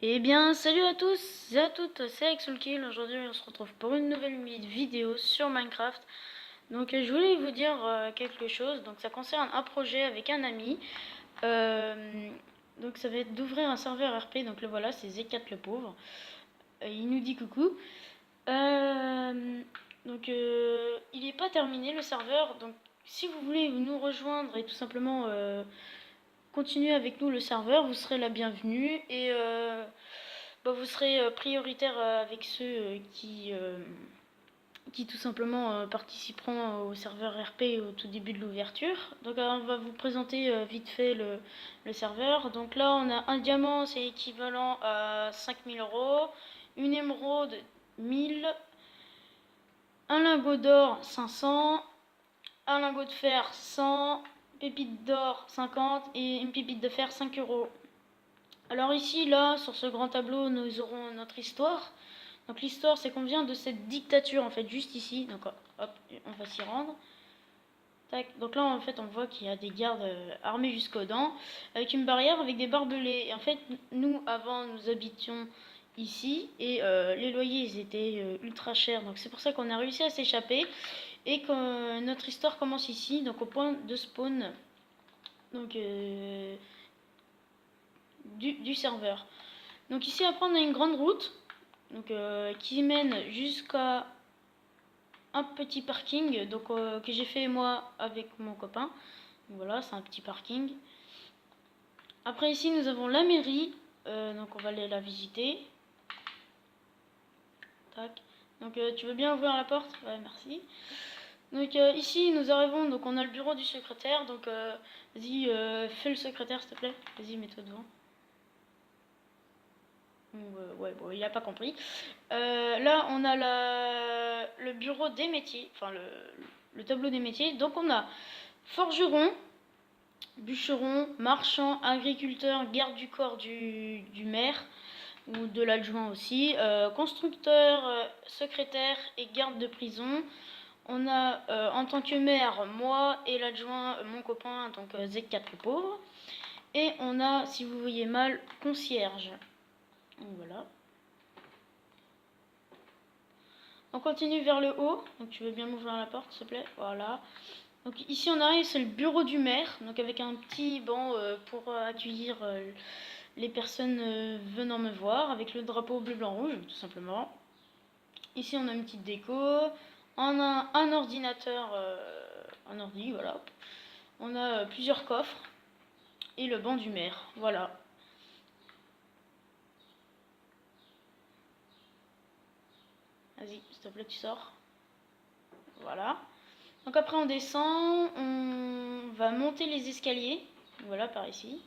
Eh bien, salut à tous et à toutes, c'est Axelkill. Aujourd'hui, on se retrouve pour une nouvelle vidéo sur Minecraft. Donc, je voulais vous dire quelque chose. Donc, ça concerne un projet avec un ami. Donc, ça va être d'ouvrir un serveur RP. Donc, le voilà, c'est Z4 le pauvre. Il nous dit coucou. Il n'est pas terminé le serveur. Donc, si vous voulez nous rejoindre et tout simplement continuer avec nous le serveur, vous serez la bienvenue et vous serez prioritaire avec ceux qui tout simplement participeront au serveur RP au tout début de l'ouverture. Donc on va vous présenter vite fait le serveur. Donc là on a un diamant, c'est équivalent à 5000 euros, une émeraude 1000, un lingot d'or 500, un lingot de fer 100, pépite d'or 50 et une pépite de fer 5 euros. Alors ici, là, sur ce grand tableau, nous aurons notre histoire. Donc l'histoire, c'est qu'on vient de cette dictature, en fait, juste ici. Donc hop, on va s'y rendre. Tac. Donc là, en fait, on voit qu'il y a des gardes armés jusqu'aux dents, avec une barrière avec des barbelés. Et en fait, nous, avant, nous habitions ici, et les loyers, ils étaient ultra chers. Donc c'est pour ça qu'on a réussi à s'échapper, et que notre histoire commence ici, donc au point de spawn. Donc du serveur. Donc ici après on a une grande route donc, qui mène jusqu'à un petit parking donc, que j'ai fait moi avec mon copain. Donc, voilà, c'est un petit parking. Après ici nous avons la mairie, donc on va aller la visiter. Tac. Donc tu veux bien ouvrir la porte? Ouais, merci. Donc ici nous arrivons, donc on a le bureau du secrétaire, donc vas-y fais le secrétaire s'il te plaît, vas-y mets-toi devant. Ouais, bon, il a pas compris. Là, on a le bureau des métiers, enfin le tableau des métiers. Donc, on a forgeron, bûcheron, marchand, agriculteur, garde du corps du maire ou de l'adjoint aussi, constructeur, secrétaire et garde de prison. On a en tant que maire, moi et l'adjoint, mon copain, donc Z4 le pauvre. Et on a, si vous voyez mal, concierge. Donc voilà. On continue vers le haut, donc tu veux bien m'ouvrir la porte s'il te plaît, voilà. Donc ici on arrive, c'est le bureau du maire, donc avec un petit banc pour accueillir les personnes venant me voir, avec le drapeau bleu, blanc, rouge, tout simplement. Ici on a une petite déco, on a un ordinateur, un ordi, voilà. On a plusieurs coffres et le banc du maire, voilà. Vas-y, s'il te plaît, tu sors. Voilà. Donc après on descend, on va monter les escaliers, voilà par ici.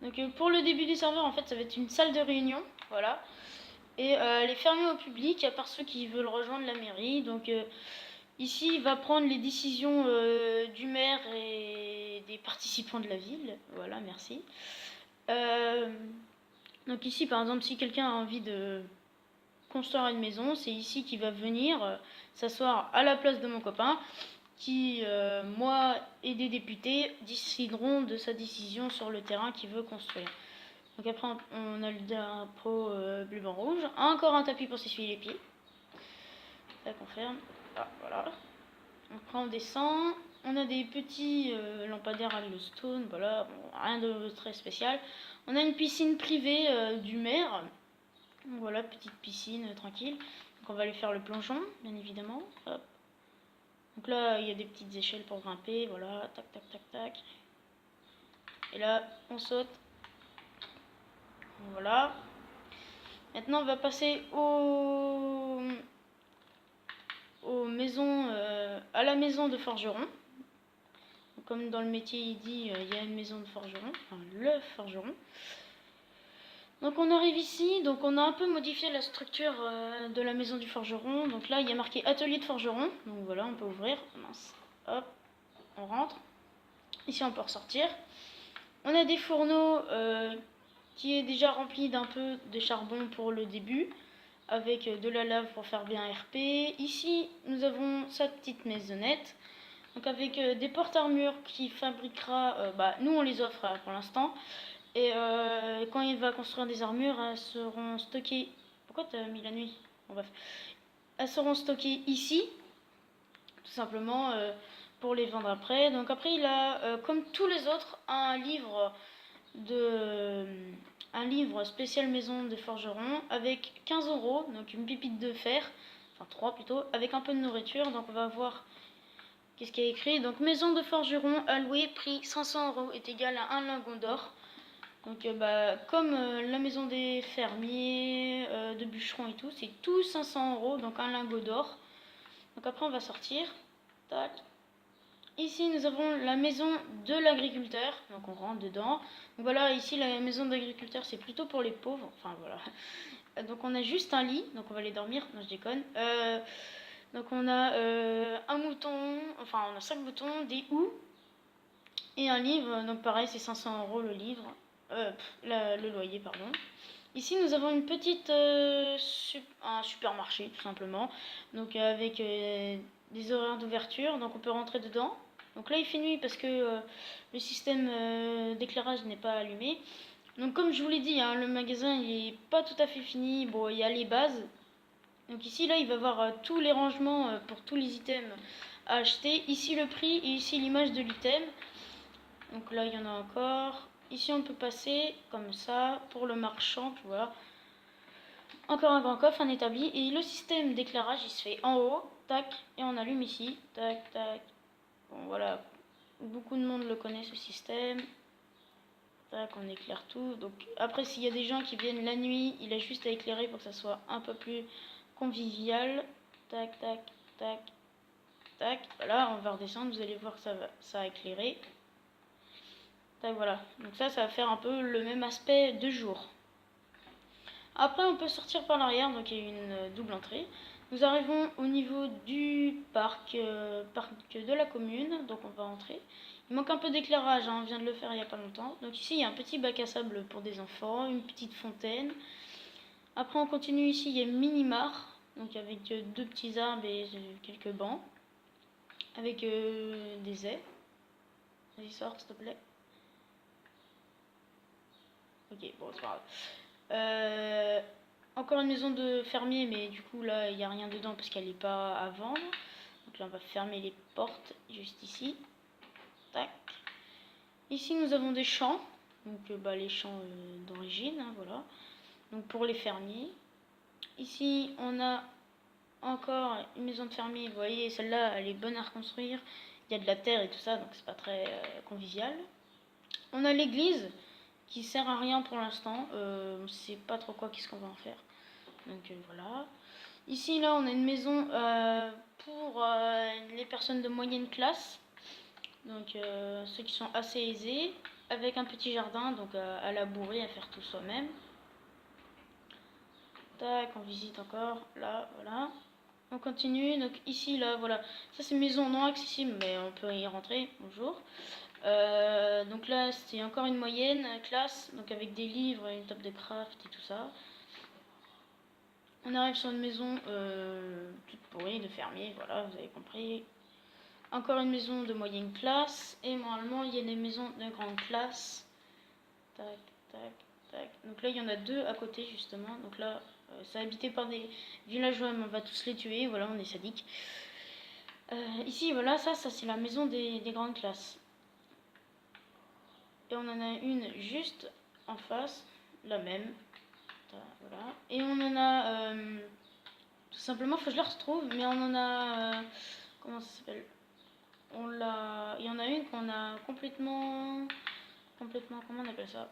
Donc pour le début du serveur en fait ça va être une salle de réunion, voilà. Et elle est fermée au public à part ceux qui veulent rejoindre la mairie. Donc ici il va prendre les décisions du maire et des participants de la ville, voilà merci. Donc ici par exemple si quelqu'un a envie de construire une maison, c'est ici qu'il va venir s'asseoir à la place de mon copain qui, moi et des députés, décideront de sa décision sur le terrain qu'il veut construire. Donc après on a le drapeau bleu, blanc, rouge, encore un tapis pour s'essuyer les pieds. Ça confirme. Ah, voilà. Après on descend, on a des petits lampadaires à glowstone, voilà, bon, rien de très spécial. On a une piscine privée du maire. Voilà, petite piscine tranquille. Donc on va aller faire le plongeon, bien évidemment. Hop. Donc là, il y a des petites échelles pour grimper, voilà, tac, tac, tac, tac. Et là, on saute. Voilà. Maintenant, on va passer aux maisons, à la maison de forgeron. Donc, comme dans le métier, il dit, il y a une maison de forgeron, enfin le forgeron. Donc on arrive ici, donc on a un peu modifié la structure de la maison du forgeron. Donc là il y a marqué atelier de forgeron, donc voilà on peut ouvrir, mince, hop, on rentre. Ici on peut ressortir. On a des fourneaux qui est déjà rempli d'un peu de charbon pour le début, avec de la lave pour faire bien RP. Ici nous avons sa petite maisonnette, donc avec des portes-armures qui fabriquera, nous on les offre pour l'instant. Et quand il va construire des armures, elles seront stockées. Pourquoi t'as mis la nuit? Bon, bref. Elles seront stockées ici, tout simplement, pour les vendre après. Donc après, il a, comme tous les autres, un livre spécial maison de forgeron avec 15 euros, donc une pépite de fer, enfin 3 plutôt, avec un peu de nourriture. Donc on va voir qu'est-ce qu'il y a écrit. Donc maison de forgeron alloué, prix 500 euros est égal à un lingot d'or. Donc comme la maison des fermiers, de bûcherons et tout, c'est tout 500 euros, donc un lingot d'or. Donc après on va sortir. Tac. Ici nous avons la maison de l'agriculteur, donc on rentre dedans. Donc voilà, ici la maison d'agriculteur c'est plutôt pour les pauvres, enfin voilà. Donc on a juste un lit, donc on va aller dormir, non je déconne. Donc on a un mouton, enfin on a 5 moutons, des houx et un livre, donc pareil c'est 500 euros le livre, le loyer pardon. Ici nous avons une petite, un supermarché tout simplement, donc avec des horaires d'ouverture, donc on peut rentrer dedans. Donc là il fait nuit parce que le système d'éclairage n'est pas allumé. Donc comme je vous l'ai dit, hein, le magasin il est pas tout à fait fini, bon il y a les bases. Donc ici là il va voir tous les rangements pour tous les items à acheter. Ici le prix et ici l'image de l'item. Donc là il y en a encore. Ici on peut passer comme ça pour le marchand, tu vois. Encore un grand coffre, un établi. Et le système d'éclairage il se fait en haut, tac, et on allume ici, tac, tac. Bon voilà, beaucoup de monde le connaît ce système. Tac, on éclaire tout. Donc après s'il y a des gens qui viennent la nuit, il a juste à éclairer pour que ça soit un peu plus convivial. Tac, tac, tac, tac. Voilà, on va redescendre, vous allez voir que ça a éclairé. Tac, voilà. Donc ça va faire un peu le même aspect de jour. Après, on peut sortir par l'arrière, donc il y a une double entrée. Nous arrivons au niveau du parc, parc de la commune, donc on va entrer. Il manque un peu d'éclairage, hein, on vient de le faire il n'y a pas longtemps. Donc ici, il y a un petit bac à sable pour des enfants, une petite fontaine. Après, on continue ici, il y a une mini-mare, donc avec deux petits arbres et quelques bancs. Avec des ais. Vas-y, sors, s'il te plaît. Ok, bon, c'est pas grave. Encore une maison de fermier, mais du coup, là, il n'y a rien dedans parce qu'elle n'est pas à vendre. Donc là, on va fermer les portes juste ici. Tac. Ici, nous avons des champs. Donc, les champs d'origine, hein, voilà. Donc, pour les fermiers. Ici, on a encore une maison de fermier. Vous voyez, celle-là, elle est bonne à reconstruire. Il y a de la terre et tout ça, donc c'est pas très convivial. On a l'église qui sert à rien pour l'instant. On sait pas trop qu'est-ce qu'on va en faire. Donc voilà. Ici, là, on a une maison pour les personnes de moyenne classe. Donc ceux qui sont assez aisés. Avec un petit jardin, donc à labourer, à faire tout soi-même. Tac, on visite encore. Là, voilà. On continue. Donc ici, là, voilà. Ça, c'est une maison non accessible, mais on peut y rentrer. Bonjour. Donc là, c'est encore une moyenne classe, donc avec des livres, une table de craft et tout ça. On arrive sur une maison toute pourrie de fermier, voilà, vous avez compris. Encore une maison de moyenne classe, et normalement, il y a des maisons de grande classe. Tac, tac, tac. Donc là, il y en a deux à côté, justement. Donc là, c'est habité par des villageois, mais on va tous les tuer, voilà, on est sadique. Ici, voilà, ça c'est la maison des grandes classes. Et on en a une juste en face, la même. Voilà. Et on en a tout simplement, faut que je la retrouve, mais on en a comment ça s'appelle? Il y en a une qu'on a complètement, comment on appelle ça?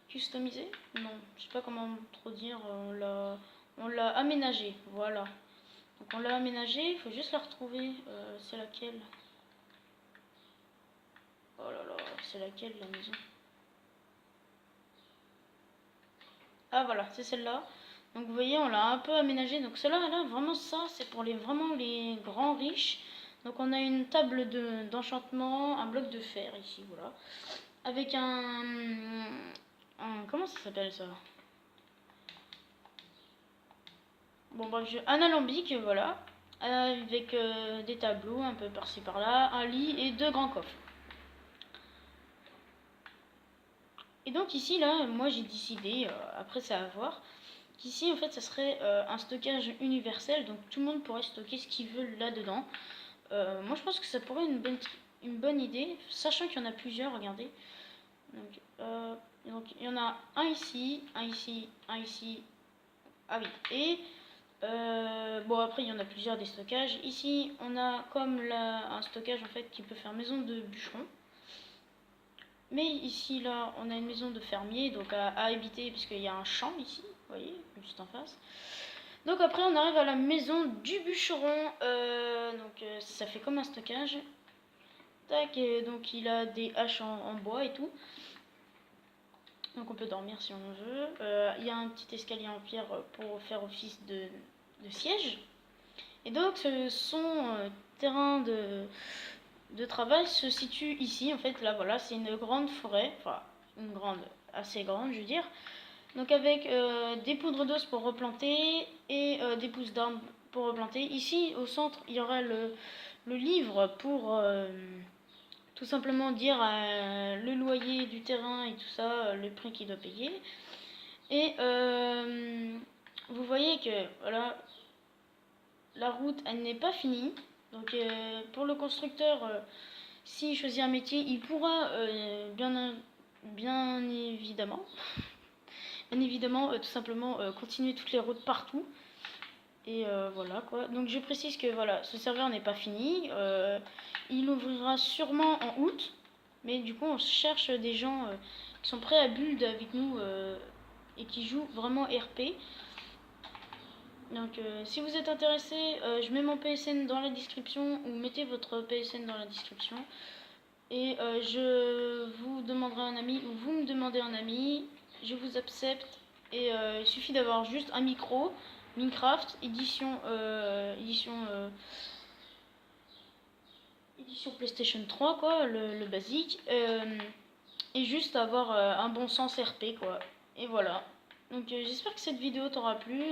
Customisée? Non, je sais pas comment trop dire. On l'a aménagée, voilà. Donc on l'a aménagée, il faut juste la retrouver. C'est laquelle? Oh là là, c'est laquelle la maison? Ah voilà, c'est celle-là. Donc vous voyez, on l'a un peu aménagé. Donc celle-là, là, vraiment ça, c'est pour vraiment les grands riches. Donc on a une table d'enchantement, un bloc de fer ici, voilà. Avec comment ça s'appelle ça? Bon bref, un alambic, voilà. Avec des tableaux un peu par-ci par-là, un lit et deux grands coffres. Et donc ici, là, moi j'ai décidé, après ça à voir, qu'ici en fait ça serait un stockage universel, donc tout le monde pourrait stocker ce qu'il veut là-dedans. Moi je pense que ça pourrait être une bonne idée, sachant qu'il y en a plusieurs, regardez. Donc il y en a un ici, un ici, un ici. Ah oui, et bon après il y en a plusieurs des stockages. Ici on a comme un stockage en fait qui peut faire maison de bûcheron. Mais ici là on a une maison de fermier, donc à éviter puisqu'il y a un champ ici, vous voyez, juste en face. Donc après on arrive à la maison du bûcheron, ça fait comme un stockage. Tac, et donc il a des haches en bois et tout. Donc on peut dormir si on veut. Il y a un petit escalier en pierre pour faire office de siège. Et donc son terrain de travail se situe ici. En fait là voilà, c'est une grande forêt, enfin une grande, assez grande je veux dire. Donc avec des poudres d'os pour replanter et des pousses d'arbres pour replanter. Ici au centre il y aura le livre pour tout simplement dire le loyer du terrain et tout ça, le prix qu'il doit payer. Et vous voyez que voilà, la route elle n'est pas finie. Donc pour le constructeur, s'il choisit un métier, il pourra bien évidemment tout simplement continuer toutes les routes partout. Et voilà quoi. Donc je précise que voilà, ce serveur n'est pas fini. Il ouvrira sûrement en août. Mais du coup on cherche des gens qui sont prêts à build avec nous et qui jouent vraiment RP. Donc si vous êtes intéressé, je mets mon PSN dans la description ou mettez votre PSN dans la description. Et je vous demanderai un ami ou vous me demandez un ami. Je vous accepte et il suffit d'avoir juste un micro. Minecraft, édition PlayStation 3 quoi, le basique. Et juste avoir un bon sens RP quoi. Et voilà. Donc j'espère que cette vidéo t'aura plu.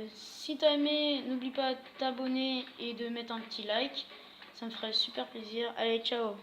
Si t'as aimé, n'oublie pas de t'abonner et de mettre un petit like. Ça me ferait super plaisir. Allez, ciao!